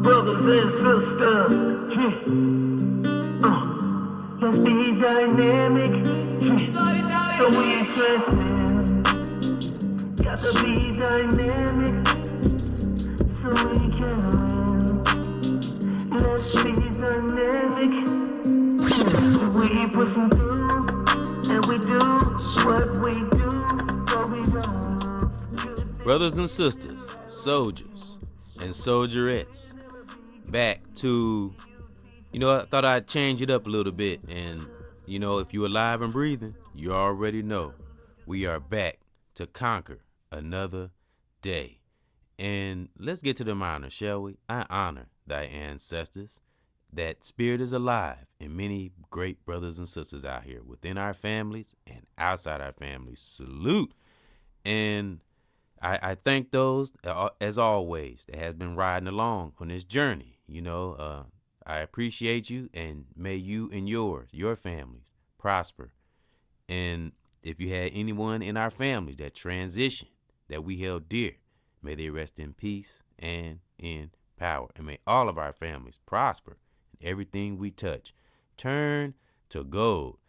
Brothers and sisters, let's be dynamic, so we transcend. Got to be dynamic, so we can win. Let's be dynamic. We pushing through, and we do what we do, but we don't. Brothers and sisters, soldiers and soldierettes, back to, I thought I'd change it up a little bit. And, if you're alive and breathing, you already know we are back to conquer another day. And let's get to the honor, shall we? I honor thy ancestors. That spirit is alive in many great brothers and sisters out here within our families and outside our families. Salute. And I thank those, as always, that has been riding along on this journey. I appreciate you, and may you and your families prosper. And if you had anyone in our families that transitioned, that we held dear, may they rest in peace and in power. And may all of our families prosper. Everything we touch turn to gold.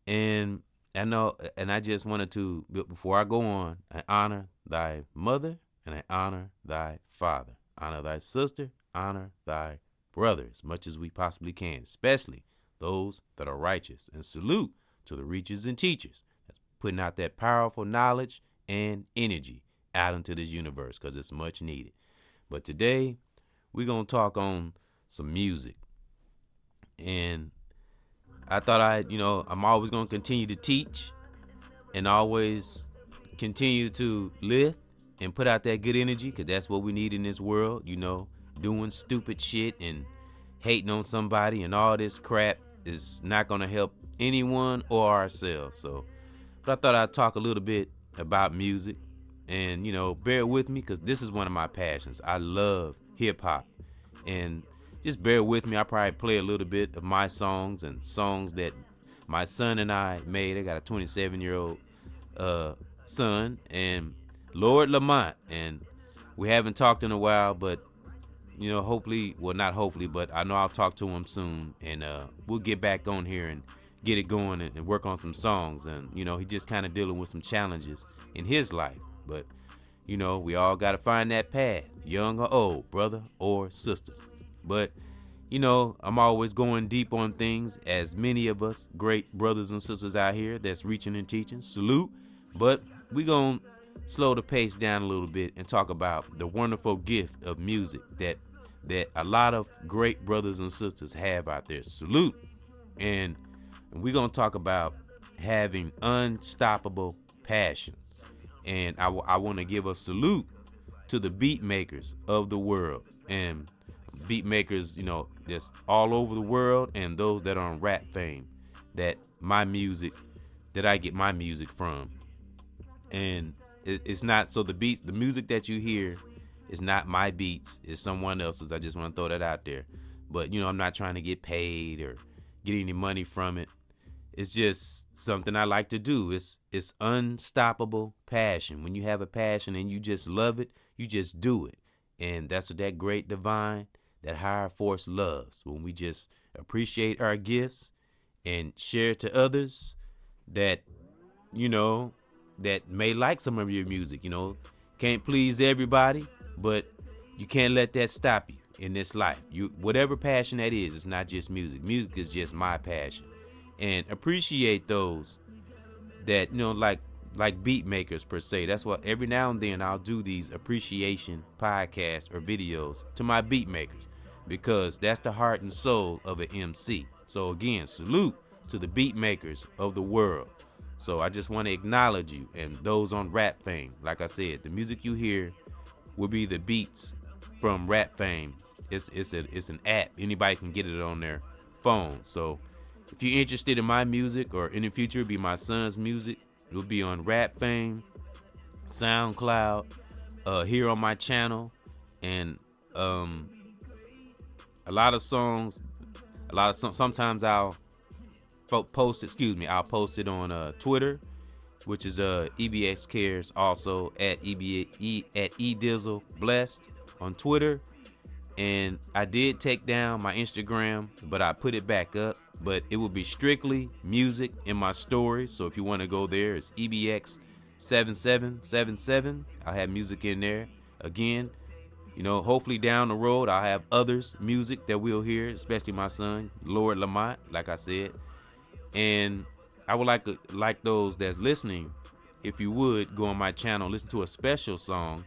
And I know, and I just wanted to, before I go on, I honor thy mother and I honor thy father. Honor thy sister, honor thy brother as much as we possibly can, especially those that are righteous. And salute to the reachers and teachers that's putting out that powerful knowledge and energy out into this universe, because it's much needed. But today we're going to talk on some music. And I thought I'm always going to continue to teach and always continue to lift and put out that good energy, because that's what we need in this world, doing stupid shit and hating on somebody and all this crap is not going to help anyone or ourselves. But I thought I'd talk a little bit about music and, bear with me, because this is one of my passions. I love hip hop, and just bear with me. I probably play a little bit of my songs and songs that my son and I made. I got a 27-year-old son, and Lord Lamont, and we haven't talked in a while, but hopefully, well, not hopefully, but I know I'll talk to him soon, and we'll get back on here and get it going and work on some songs. And he just kind of dealing with some challenges in his life, but we all got to find that path, young or old, brother or sister. But, I'm always going deep on things, as many of us great brothers and sisters out here that's reaching and teaching. Salute. But we're going to slow the pace down a little bit and talk about the wonderful gift of music that a lot of great brothers and sisters have out there. Salute. And we're going to talk about having unstoppable passion. And I want to give a salute to the beat makers of the world. And beat makers, that's all over the world, and those that are on Rap Fame, that I get my music from. And it's not, so the music that you hear is not my beats, it's someone else's. I just want to throw that out there. But I'm not trying to get paid or get any money from it. It's just something I like to do. It's unstoppable passion. When you have a passion and you just love it, you just do it. And that's what that great divine, that higher force loves, when we just appreciate our gifts and share to others that, that may like some of your music. Can't please everybody, but you can't let that stop you in this life. Whatever passion that is, it's not just music. Music is just my passion. And appreciate those that, like beat makers per se. That's why every now and then I'll do these appreciation podcasts or videos to my beat makers, because that's the heart and soul of an MC. So again, salute to the beat makers of the world. So I just want to acknowledge you and those on Rap Fame. Like I said, the music you hear will be the beats from Rap Fame. It's an app. Anybody can get it on their phone. So if you're interested in my music, or in the future it'll be my son's music, it'll be on Rap Fame, SoundCloud, here on my channel, and a lot of songs. Sometimes I'll post it on Twitter, which is EBX Cares, also at EDizzle Blessed, on Twitter, and I did take down my Instagram, but I put it back up. But it will be strictly music in my stories. So if you want to go there, it's EBX7777. I'll have music in there. Again, hopefully down the road I'll have others music that we'll hear, especially my son, Lord Lamont, like I said. And I would like those that's listening, if you would go on my channel, listen to a special song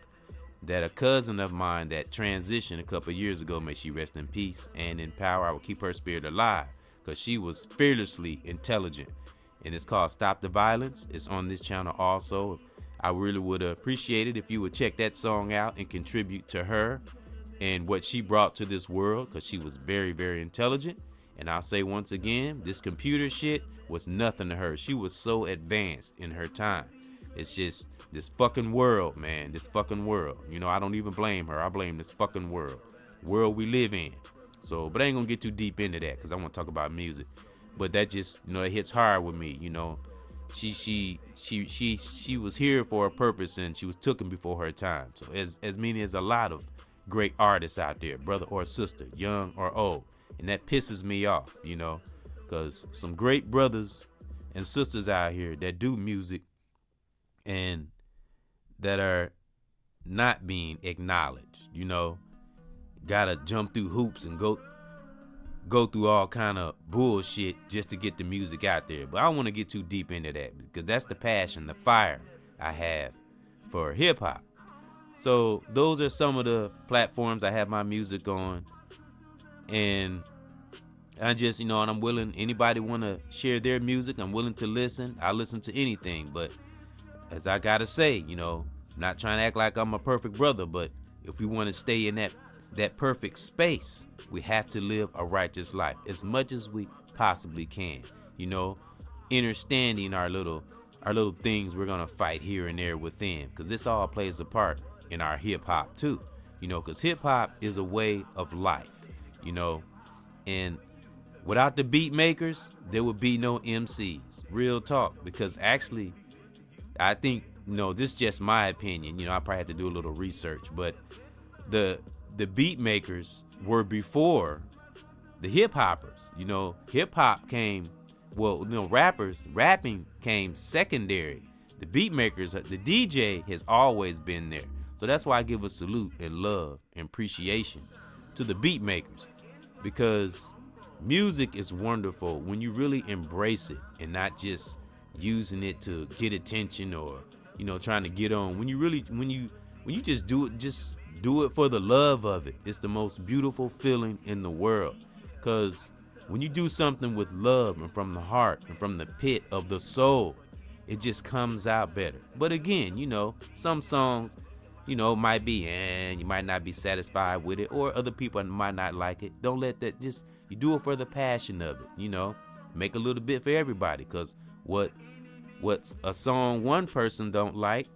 that a cousin of mine that transitioned a couple of years ago, may she rest in peace and in power. I will keep her spirit alive, because she was fearlessly intelligent. And it's called Stop the Violence. It's on this channel also. I really would appreciate it if you would check that song out and contribute to her and what she brought to this world, because she was very, very intelligent. And I'll say once again, this computer shit was nothing to her. She was so advanced in her time. It's just this fucking world, man. This fucking world. I don't even blame her. I blame this fucking world we live in. So, but I ain't gonna get too deep into that, because I want to talk about music. But that just, it hits hard with me. She was here for a purpose, and she was taken before her time. So as many as a lot of great artists out there, brother or sister, young or old, and that pisses me off, because some great brothers and sisters out here that do music and that are not being acknowledged, gotta jump through hoops and go through all kind of bullshit just to get the music out there. But I don't want to get too deep into that, because that's the passion, the fire I have for hip hop. So those are some of the platforms I have my music on. And I just, and I'm willing, anybody want to share their music, I'm willing to listen. I listen to anything. But as I gotta say, I'm not trying to act like I'm a perfect brother, but if we want to stay in that perfect space, we have to live a righteous life as much as we possibly can. Understanding our little things we're gonna fight here and there within, because this all plays a part in our hip hop too. Because hip hop is a way of life. And without the beat makers, there would be no MCs. Real talk. Because actually, I think, this is just my opinion. I probably had to do a little research, but the beat makers were before the hip hoppers. Hip hop came, rapping came secondary. The beat makers, the DJ has always been there. So that's why I give a salute and love and appreciation to the beat makers, because music is wonderful when you really embrace it and not just using it to get attention or, trying to get on. When you just do it for the love of it. It's the most beautiful feeling in the world. Because when you do something with love and from the heart and from the pit of the soul, it just comes out better. But again, some songs, might be, and you might not be satisfied with it, or other people might not like it. Don't let that, you do it for the passion of it, make a little bit for everybody. Because what's a song one person don't like,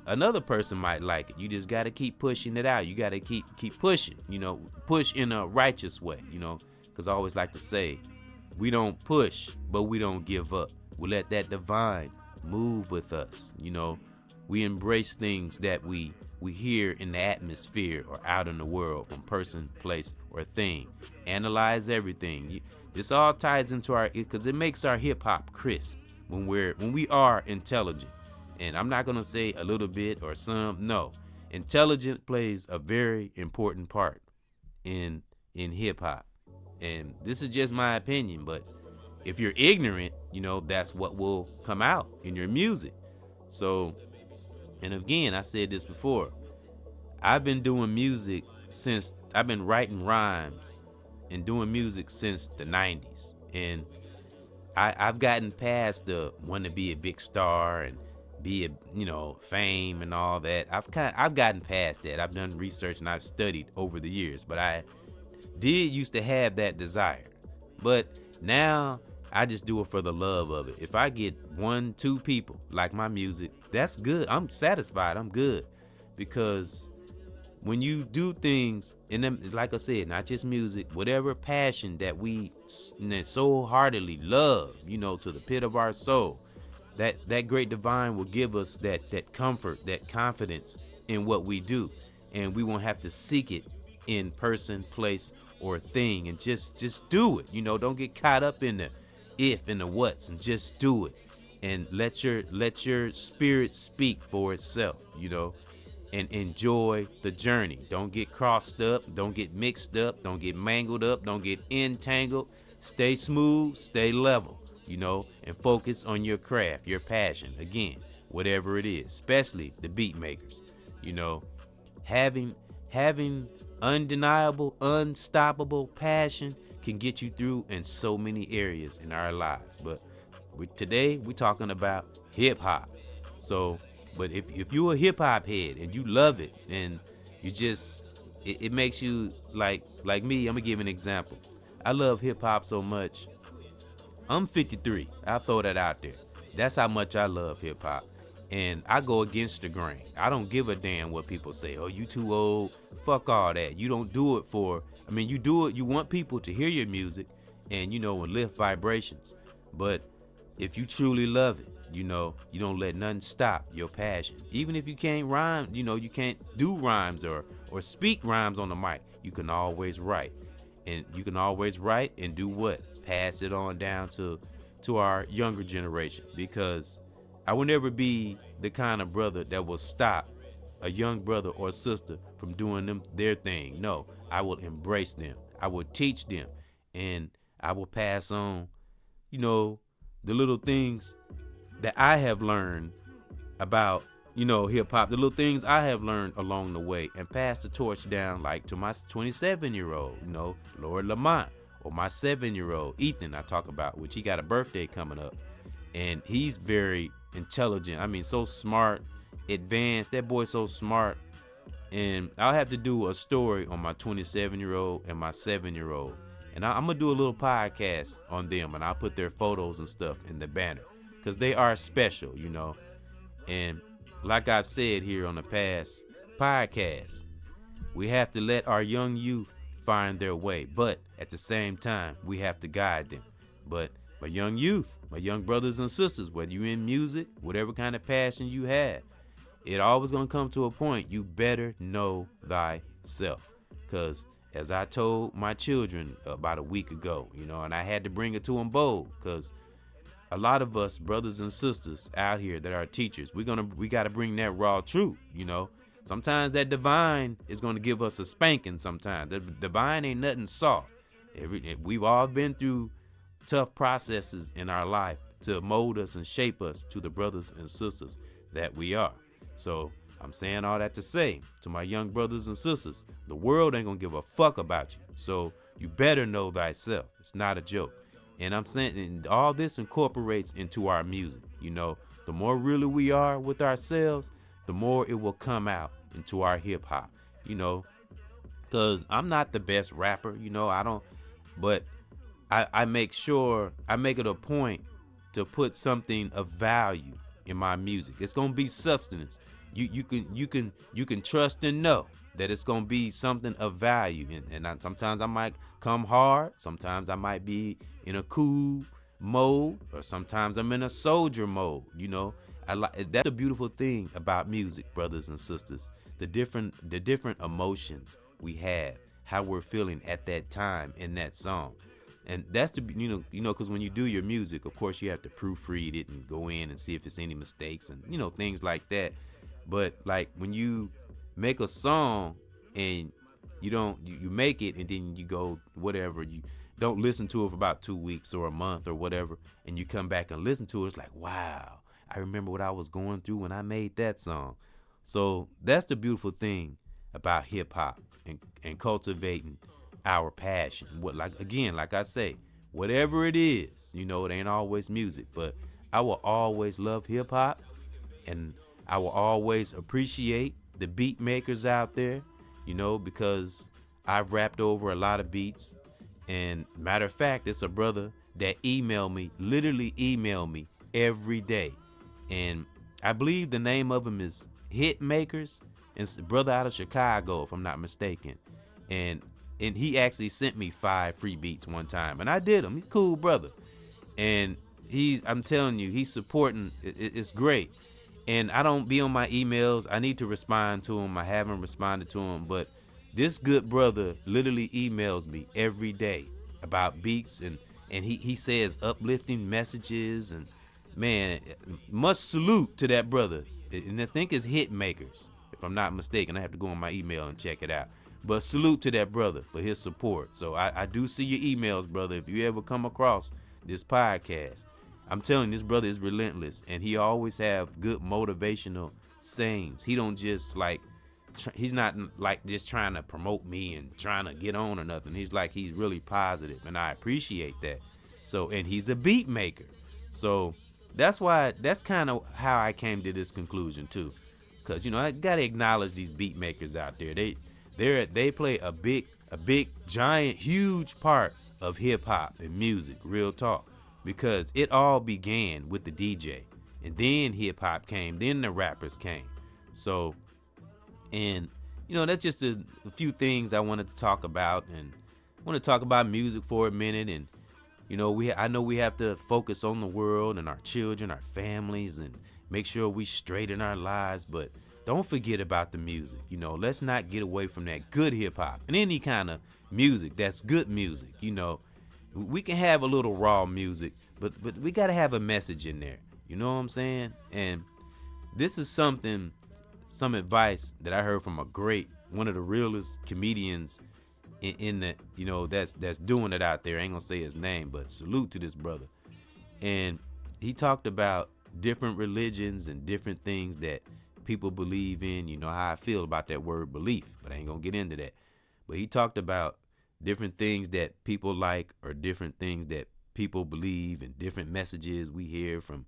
another person might like it. You just got to keep pushing it out. You got to keep pushing, push in a righteous way, because I always like to say, we don't push, but we don't give up. We let that divine move with us. We embrace things that we hear in the atmosphere or out in the world, from person, place, or thing. Analyze everything. This all ties into because it makes our hip hop crisp when we are intelligent. And I'm not gonna say a little bit or some. No, intelligence plays a very important part in hip hop. And this is just my opinion, but if you're ignorant, that's what will come out in your music. So, and again, I said this before, I've been doing music since, I've been writing rhymes and doing music since the 90s. And I've gotten past the want to be a big star and be a, fame and all that. I've gotten past that. I've done research and I've studied over the years, but I did used to have that desire. But now I just do it for the love of it. If I get 1-2 people like my music, that's good. I'm satisfied. I'm good. Because when you do things, and then, like I said, not just music, whatever passion that we so heartily love, to the pit of our soul, that great divine will give us that comfort, that confidence in what we do. and we won't have to seek it in person, place, or thing, and just do it. You know, don't get caught up in the if and the what's, and just do it, and let your spirit speak for itself. You know, and enjoy the journey. Don't get crossed up, don't get mixed up, don't get mangled up, don't get entangled. Stay smooth, stay level, you know, and focus on your craft, your passion. Again, whatever it is, especially the beat makers. You know, having undeniable, unstoppable passion can get you through in so many areas in our lives. But today we're talking about hip hop. So, but if you're a hip hop head and you love it, and you just it makes you like me. I'm gonna give an example. I love hip hop so much. I'm 53. I'll throw that out there. That's how much I love hip hop. And I go against the grain. I don't give a damn what people say. Oh, you too old. Fuck all that. You don't do it for, I mean, you do it, you want people to hear your music and, you know, and lift vibrations. But if you truly love it, you know, you don't let nothing stop your passion. Even if you can't rhyme, you know, you can't do rhymes or speak rhymes on the mic, you can always write. And you can always write and do what? Pass it on down to our younger generation, because I will never be the kind of brother that will stop a young brother or sister from doing their thing. No, I will embrace them. I will teach them, and I will pass on, you know, the little things that I have learned about, you know, hip hop, the little things I have learned along the way, and pass the torch down, like to my 27-year-old, you know, Lord Lamont, or my 7-year-old Ethan I talk about, which he got a birthday coming up, and he's very intelligent. I mean, so smart, advanced. That boy's so smart. And I'll have to do a story on my 27-year-old and my 7-year-old, and I'm gonna do a little podcast on them, and I'll put their photos and stuff in the banner, because they are special, you know. And like I've said here on the past podcast, we have to let our young youth find their way, but at the same time, we have to guide them. But my young youth, my young brothers and sisters, whether you're in music, whatever kind of passion you have, it always gonna come to a point you better know thyself. Because as I told my children about a week ago, you know, and I had to bring it to them bold, because a lot of us brothers and sisters out here that are teachers, we got to bring that raw truth. You know, sometimes that divine is going to give us a spanking. Sometimes the divine ain't nothing soft. We've all been through tough processes in our life to mold us and shape us to the brothers and sisters that we are. So I'm saying all that to say to my young brothers and sisters, the world ain't gonna give a fuck about you. So you better know thyself. It's not a joke. And I'm saying, and all this incorporates into our music. You know, the more really we are with ourselves, the more it will come out into our hip hop. You know, because I'm not the best rapper. You know, I don't, but I make sure, I make it a point to put something of value in my music. It's gonna be substance. You can trust and know that it's gonna be something of value. And sometimes I might come hard. Sometimes I might be in a cool mode, or sometimes I'm in a soldier mode. You know, that's the beautiful thing about music, brothers and sisters. The different emotions we have, how we're feeling at that time in that song. And that's the, you know, because when you do your music, of course, you have to proofread it and go in and see if it's any mistakes and, you know, things like that. But like when you make a song and you make it and then you go whatever, you don't listen to it for about 2 weeks or a month or whatever, and you come back and listen to it, it's like, wow, I remember what I was going through when I made that song. So that's the beautiful thing about hip hop and cultivating our passion. Like I say, whatever it is, you know, it ain't always music, but I will always love hip hop, and I will always appreciate the beat makers out there, you know, because I've rapped over a lot of beats. And matter of fact, it's a brother that literally email me every day. And I believe the name of him is Hit Makers. It's a brother out of Chicago, if I'm not mistaken. And he actually sent me 5 free beats one time, and I did them. He's a cool brother. And I'm telling you, he's supporting, it's great. and I don't be on my emails. I need to respond to him. I haven't responded to him, but this good brother literally emails me every day about beats, and he says uplifting messages, and man, much salute to that brother. And I think it's Hitmakers, if I'm not mistaken. I have to go on my email and check it out. But salute to that brother for his support. So I do see your emails, brother. If you ever come across this podcast, I'm telling you, this brother is relentless, and he always have good motivational sayings. He don't just like, he's not like just trying to promote me and trying to get on or nothing. He's really positive, and I appreciate that. So, and he's a beat maker. So that's kind of how I came to this conclusion too. Cause I gotta acknowledge these beat makers out there. They play a big, giant, huge part of hip hop and music, real talk. Because it all began with the DJ, and then hip hop came, then the rappers came. So, and that's just a few things I wanted to talk about, and I want to talk about music for a minute. And I know we have to focus on the world and our children, our families, and make sure we straighten our lives, but don't forget about the music. Let's not get away from that good hip hop and any kind of music that's good music. We can have a little raw music, but we got to have a message in there. You know what I'm saying? And this is some advice that I heard from one of the realest comedians in the, that's doing it out there. I ain't gonna say his name, but salute to this brother. And he talked about different religions and different things that people believe in. You know how I feel about that word belief, but I ain't gonna get into that. But he talked about different things that people like, or different things that people believe, and different messages we hear from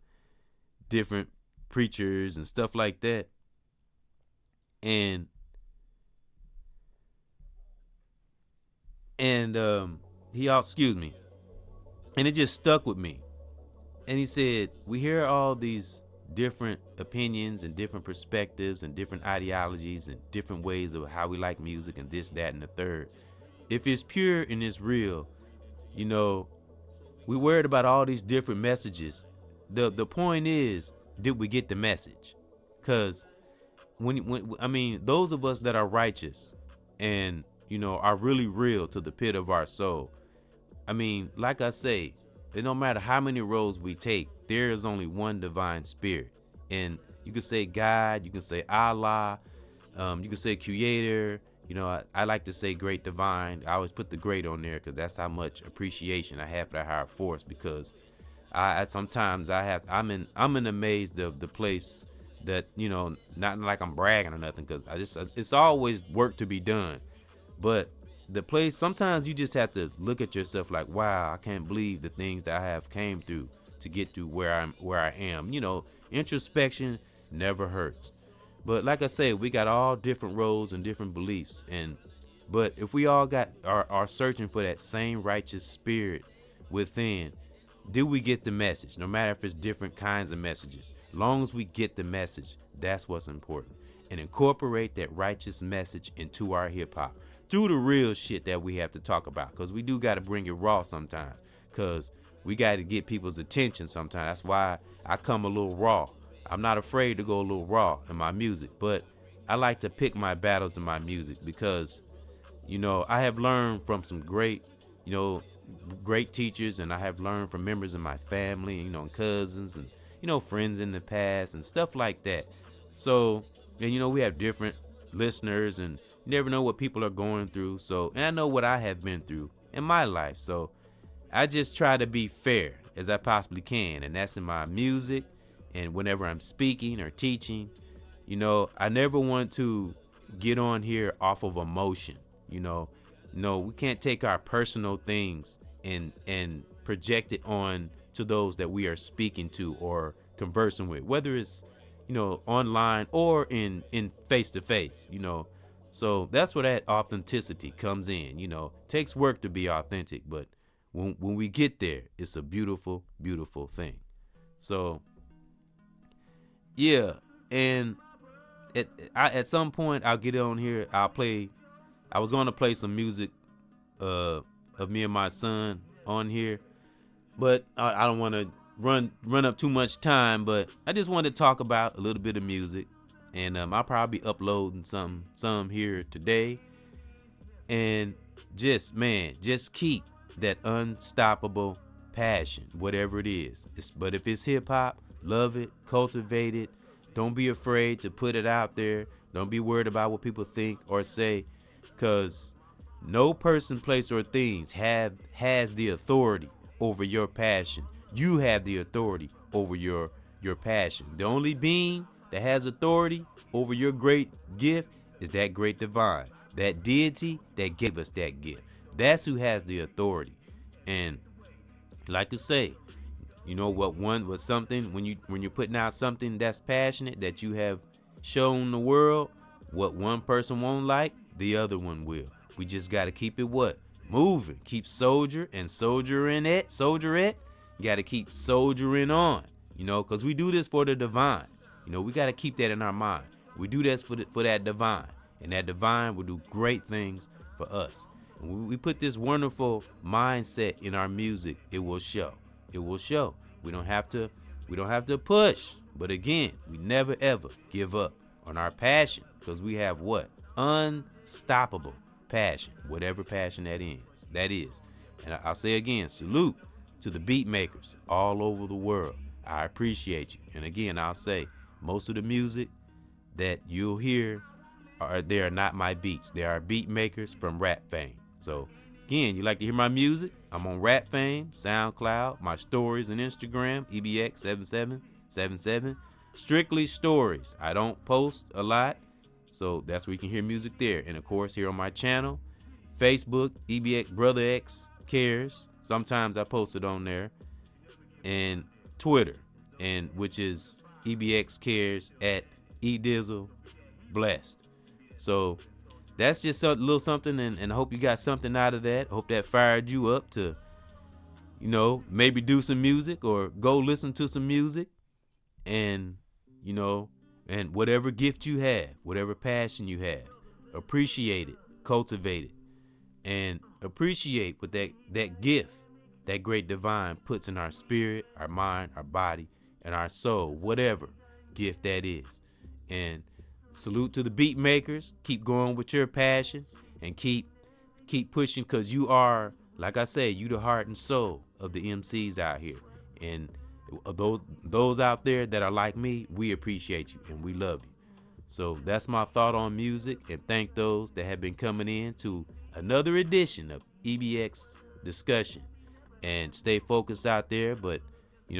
different preachers and stuff like that. And he also, excuse me, and it just stuck with me. And he said, we hear all these different opinions and different perspectives and different ideologies and different ways of how we like music and this, that, and the third. If it's pure and it's real, we worried about all these different messages. The point is, did we get the message? Because when those of us that are righteous and are really real to the pit of our soul, like I say, it don't matter how many roads we take, there is only one divine spirit. And you can say God, you can say Allah, you can say Creator. I like to say great divine. I always put the great on there because that's how much appreciation I have for that higher force. Because I'm in amaze of the place that, not like I'm bragging or nothing, because it's always work to be done. But the place, sometimes you just have to look at yourself like, wow, I can't believe the things that I have came through to get to where I am. Introspection never hurts. But like I say, we got all different roles and different beliefs, but if we all are searching for that same righteous spirit within, do we get the message? No matter if it's different kinds of messages, long as we get the message, that's what's important. And incorporate that righteous message into our hip hop through the real shit that we have to talk about, because we do got to bring it raw sometimes, because we got to get people's attention sometimes. That's why I come a little raw. I'm not afraid to go a little raw in my music, but I like to pick my battles in my music because, I have learned from some great teachers, and I have learned from members of my family, and cousins and, friends in the past and stuff like that. So, and, we have different listeners, and you never know what people are going through. So, and I know what I have been through in my life. So I just try to be fair as I possibly can. And that's in my music. And whenever I'm speaking or teaching, I never want to get on here off of emotion. No, we can't take our personal things and project it on to those that we are speaking to or conversing with, whether it's, online or in face to face, So that's where that authenticity comes in. Takes work to be authentic, but when we get there, it's a beautiful, beautiful thing. So yeah, and at some point I'll get on here. I was going to play some music of me and my son on here, but I don't want to run up too much time, but I just wanted to talk about a little bit of music, and I'll probably be uploading some here today, and just keep that unstoppable passion, whatever it is. But if it's hip hop, love it, cultivate it. Don't be afraid to put it out there. Don't be worried about what people think or say, because no person, place, or things has the authority over your passion. You have the authority over your passion. The only being that has authority over your great gift is that great divine, that deity that gave us that gift. That's who has the authority. And like you say, you know what, something, when you're putting out something that's passionate, that you have shown the world, what one person won't like, the other one will. We just got to keep it moving. Keep soldiering it. You got to keep soldiering on, because we do this for the divine. We got to keep that in our mind. We do this for that divine, and that divine will do great things for us. And when we put this wonderful mindset in our music, it will show. It will show. We don't have to push, but again, we never ever give up on our passion, because we have what? Unstoppable passion, whatever passion that is. And I'll say again, salute to the beat makers all over the world. I appreciate you. And again, I'll say, most of the music that you'll hear they are not my beats. They are beat makers from Rap Fame. So again, you like to hear my music? I'm on Rap Fame, SoundCloud, my stories and Instagram, EBX7777. Strictly stories. I don't post a lot, so that's where you can hear music there. And of course, here on my channel, Facebook, EBX Brother X Cares. Sometimes I post it on there. And Twitter, which is EBX Cares at eDizzle Blessed. So that's just a little something, and I hope you got something out of that. Hope that fired you up to, maybe do some music or go listen to some music. And, and whatever gift you have, whatever passion you have, appreciate it, cultivate it, and appreciate what that gift, that great divine puts in our spirit, our mind, our body, and our soul, whatever gift that is. And salute to the beat makers. Keep going with your passion and keep pushing, because you are, like I say, you the heart and soul of the MCs out here. And those out there that are like me, we appreciate you and we love you. So that's my thought on music, and thank those that have been coming in to another edition of EBX Discussion. And stay focused out there, but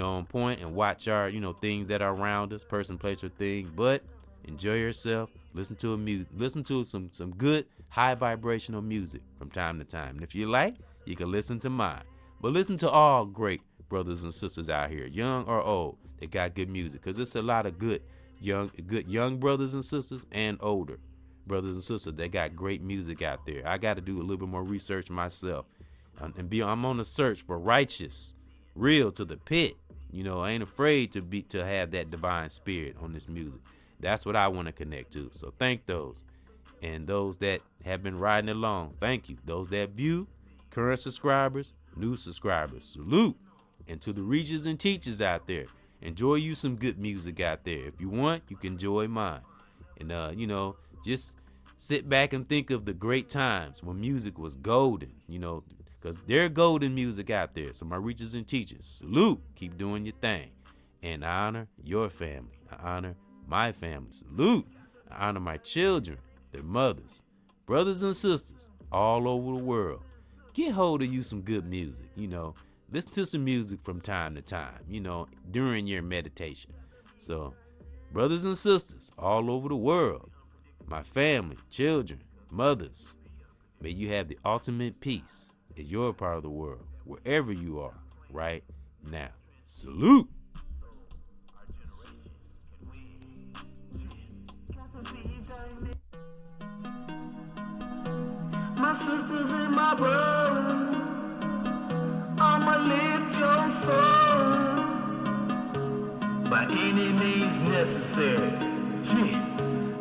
on point, and watch our things that are around us, person, place, or thing. But enjoy yourself. Listen to some good high vibrational music from time to time. And if you like, you can listen to mine. But listen to all great brothers and sisters out here, young or old, that got good music, because it's a lot of good young brothers and sisters and older brothers and sisters that got great music out there. I got to do a little bit more research myself, and I'm on a search for righteous, real to the pit. I ain't afraid to have that divine spirit on this music. That's what I want to connect to. So thank those, and those that have been riding along. Thank you. Those that view, current subscribers, new subscribers, salute. And to the reachers and teachers out there, enjoy you some good music out there. If you want, you can enjoy mine. And just sit back and think of the great times when music was golden, because there's golden music out there. So my reachers and teachers, salute. Keep doing your thing. And I honor your family. I honor my family. Salute. I honor my children, their mothers, brothers and sisters all over the world. Get hold of you some good music, Listen to some music from time to time, during your meditation. So, brothers and sisters all over the world, my family, children, mothers, may you have the ultimate peace in your part of the world, wherever you are right now. Salute. My sisters and my brothers, I'ma lift your soul by any means necessary. Yeah.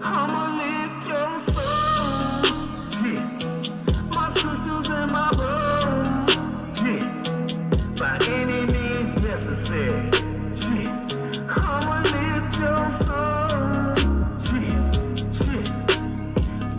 I'ma lift your soul. Yeah. My sisters and my brothers, yeah. By any means necessary.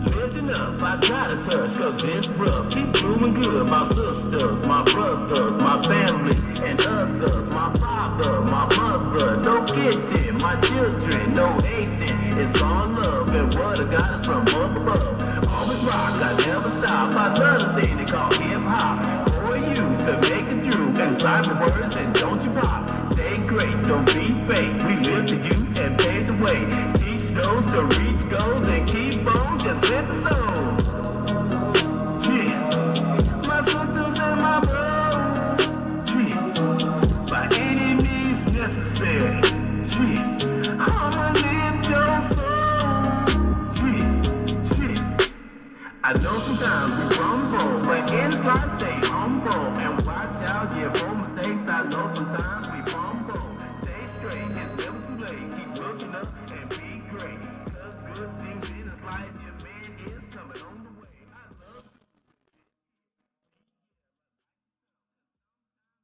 Lifting up, I gotta touch, cause it's rough. Keep doing good, my sisters, my brothers, my family, and others. My father, my mother, no kidding. My children, no hating. It's all love, and what I got is from up above. Always rock, I never stop. I love the state they call hip-hop. For you to make it through, and cyber words, and don't you pop. Stay great, don't be fake. We live the youth and pave the way. Teach those to reach goals and keep on, just lift the souls. Yeah, my sisters and my brothers. Yeah, by any means necessary. Yeah, I'ma lift your soul. Yeah. I know sometimes we crumble, but in this life stay humble and watch out, yeah, for mistakes. I know sometimes we fumble. Stay straight, it's never too late. Keep looking up and be great. 'Cause good things in this life,